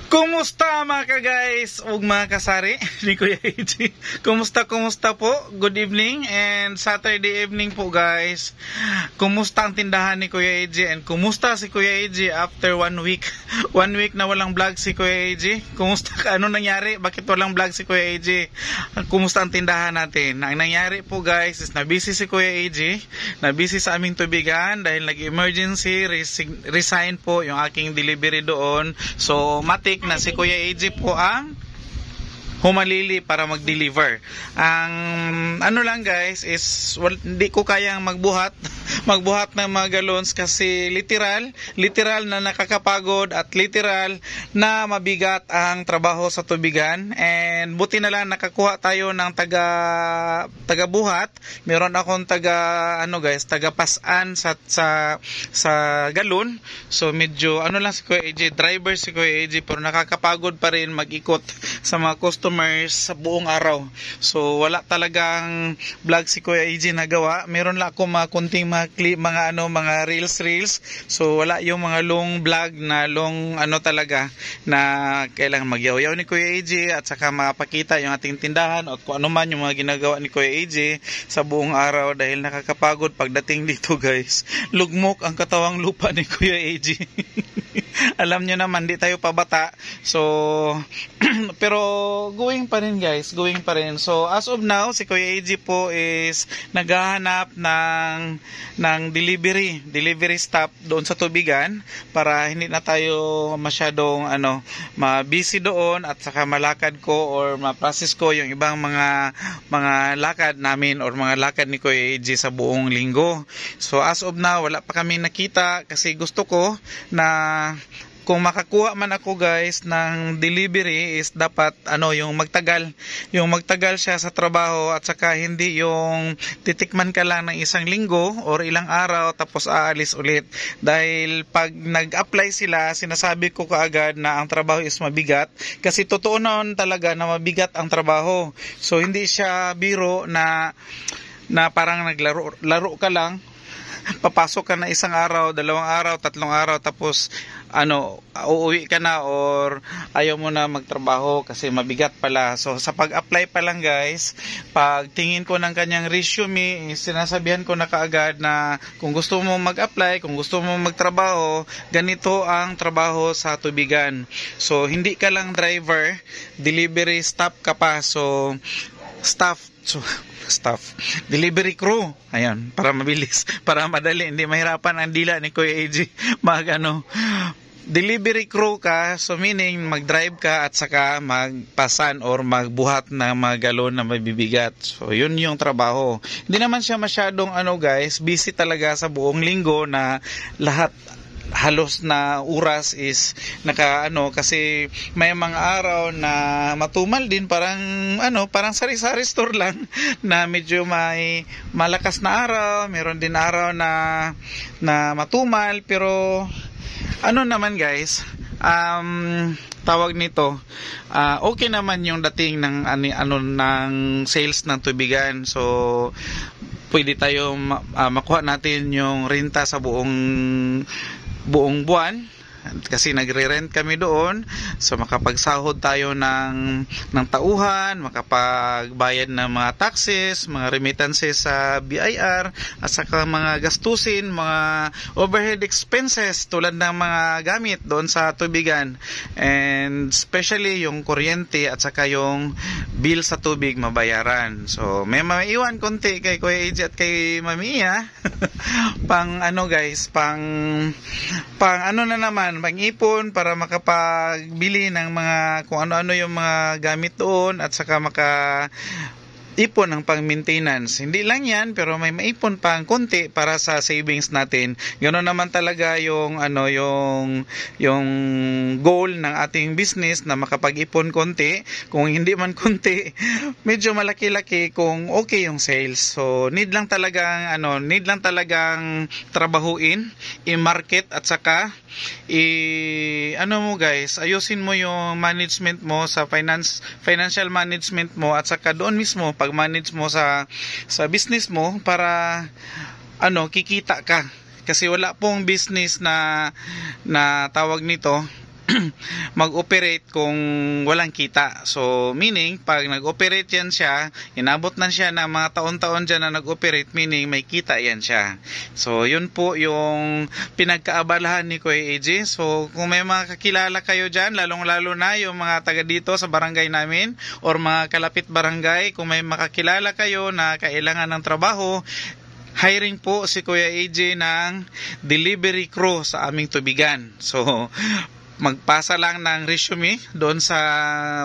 Kumusta mga ka-guys ug mga kasari ni Kuya AJ? Kumusta po? Good evening and Saturday evening po guys. Kumusta ang tindahan ni Kuya AJ and kumusta si Kuya AJ after 1 week? 1 week na walang vlog si Kuya AJ. Kumusta ka? Ano nangyari? Bakit walang vlog si Kuya AJ? Kumusta ang tindahan natin? Ang nangyari po guys is na-busy si Kuya AJ. Na-busy sa aming tubigan dahil nag-emergency resign po yung aking delivery doon. So matik na si Kuya AJ po ang humalili para mag-deliver. Ang ano lang guys is hindi ko kayang magbuhat ng mga gallons kasi literal na nakakapagod at literal na mabigat ang trabaho sa tubigan. And buti na lang nakakuha tayo ng taga buhat. Meron akong taga pasan sa galon. So medyo lang si Kuya AJ, driver si Kuya AJ, pero nakakapagod pa rin mag-ikot sa mga customers sa buong araw. So wala talagang vlog si Kuya AJ nagawa. Meron lang ako mga kunting mga clip, mga reels. So wala yung mga long vlog na long talaga na kailangan magyaw-yaw ni Kuya AJ at saka mapakita yung ating tindahan at kung ano man yung mga ginagawa ni Kuya AJ sa buong araw dahil nakakapagod pagdating dito guys. Lugmok ang katawang lupa ni Kuya AJ. Alam nyo naman, di tayo pabata. So, pero going pa rin guys, going pa rin. So, as of now, si Kuya AJ po is naghahanap ng delivery stop doon sa tubigan para hindi na tayo masyadong ma-busy doon at saka malakad ko or ma-process ko yung ibang mga lakad namin or mga lakad ni Kuya AJ sa buong linggo. So, as of now, wala pa kami nakita kasi gusto ko na kung makakuha man ako guys ng delivery is dapat yung magtagal siya sa trabaho at saka hindi yung titikman ka lang ng isang linggo or ilang araw tapos aalis ulit. Dahil pag nag-apply sila, sinasabi ko kaagad na ang trabaho is mabigat kasi totoo naman talaga na mabigat ang trabaho. So hindi siya biro na parang naglaro ka lang. Papasok ka na isang araw, 2 araw, 3 araw tapos uuwi ka na or ayaw mo na magtrabaho kasi mabigat pala. So sa pag-apply pa lang guys, pag tingin ko ng kanyang resume, sinasabihan ko na kaagad na kung gusto mo mag-apply, kung gusto mo magtrabaho, ganito ang trabaho sa tubigan. So hindi ka lang driver, delivery staff ka pa. So staff, delivery crew, ayan, para mabilis, para madali, hindi mahirapan ang dila ni Kuya AJ delivery crew ka, so meaning mag-drive ka at saka magpasan or magbuhat ng mga galon na mabibigat. So yun yung trabaho. Hindi naman siya masyadong guys, busy talaga sa buong linggo na lahat halos na oras is kasi may mga araw na matumal din, parang sari-sari store lang na medyo may malakas na araw, meron din araw na matumal, pero naman guys, tawag nito, okay naman yung dating ng ng sales ng tubigan. So pwede tayo makuha natin yung renta sa buong buwan kasi nagre-rent kami doon, so makapagsahod tayo ng tauhan, makapagbayad ng mga taxes, mga remittances sa BIR at saka mga gastusin, mga overhead expenses tulad ng mga gamit doon sa tubigan, and especially yung kuryente at saka yung bill sa tubig mabayaran. So may maiwan konti kay Kuya AJ at kay Mamiya pang guys, pang na naman, pang-ipon para makapagbili ng mga kung ano-ano yung mga gamit doon at saka ipon ng pang-maintenance. Hindi lang yan, pero may maipon pang konti para sa savings natin. Ganoon naman talaga yung yung goal ng ating business, na makapag-ipon konti. Kung hindi man konti, medyo malaki-laki kung okay yung sales. So need lang talagang trabahuin, i-market at saka guys, ayusin mo yung management mo sa financial management mo at saka doon mismo pag-manage mo sa business mo para kikita ka. Kasi wala pong business na tawag nito mag-operate kung walang kita. So meaning pag nag-operate yan siya, inabot na siya ng mga taon-taon dyan na nag-operate, meaning may kita yan siya. So yun po yung pinagkaabalahan ni Kuya AJ. So kung may mga kakilala kayo dyan, lalong-lalo na yung mga taga dito sa barangay namin or mga kalapit barangay, kung may makakilala kayo na kailangan ng trabaho, hiring po si Kuya AJ ng delivery crew sa aming tubigan. So magpasa lang ng resume doon sa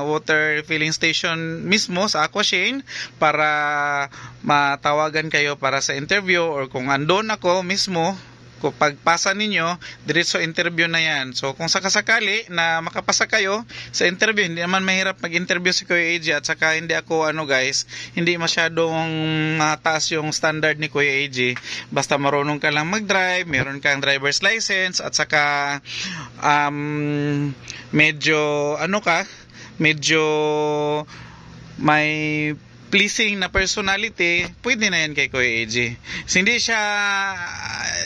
water filling station mismo sa Aquashane para matawagan kayo para sa interview, or kung andon ako mismo, kung pagpasa ninyo, diretso interview na yan. So kung sakasakali na makapasa kayo sa interview, hindi naman mahirap mag-interview si Kuya AJ, at saka hindi ako guys, hindi masyadong mataas yung standard ni Kuya AJ. Basta marunong ka lang mag-drive, meron kang driver's license, at saka medyo medyo may pleasing na personality, pwede na yan kay Kuya AJ. So, hindi siya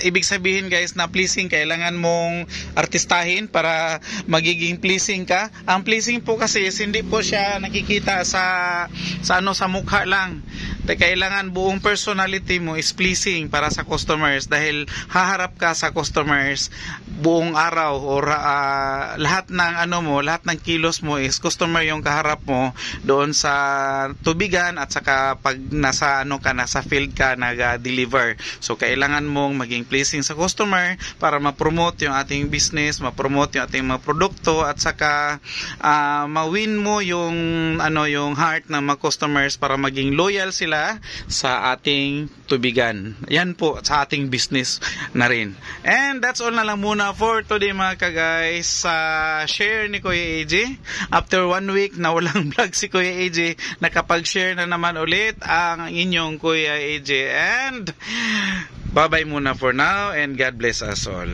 ibig sabihin guys na pleasing kailangan mong artistahin para magiging pleasing ka. Ang pleasing po kasi is hindi po siya nakikita sa mukha lang. Kailangan buong personality mo is pleasing para sa customers, dahil haharap ka sa customers buong araw, or lahat ng lahat ng kilos mo is customer yung kaharap mo doon sa tubigan, at saka pag nasa field ka nag-deliver. So kailangan mong maging pleasing sa customer para ma-promote yung ating business, ma-promote yung ating mga produkto, at saka ma-win mo yung yung heart ng mga customers para maging loyal sila sa ating tubigan. Yan po sa ating business na rin. And that's all na lang muna for today mga ka-guys, sa share ni Kuya AJ. After 1 week na walang vlog si Kuya AJ, nakapag-share na naman ulit ang inyong Kuya AJ. And bye-bye muna for now, and God bless us all.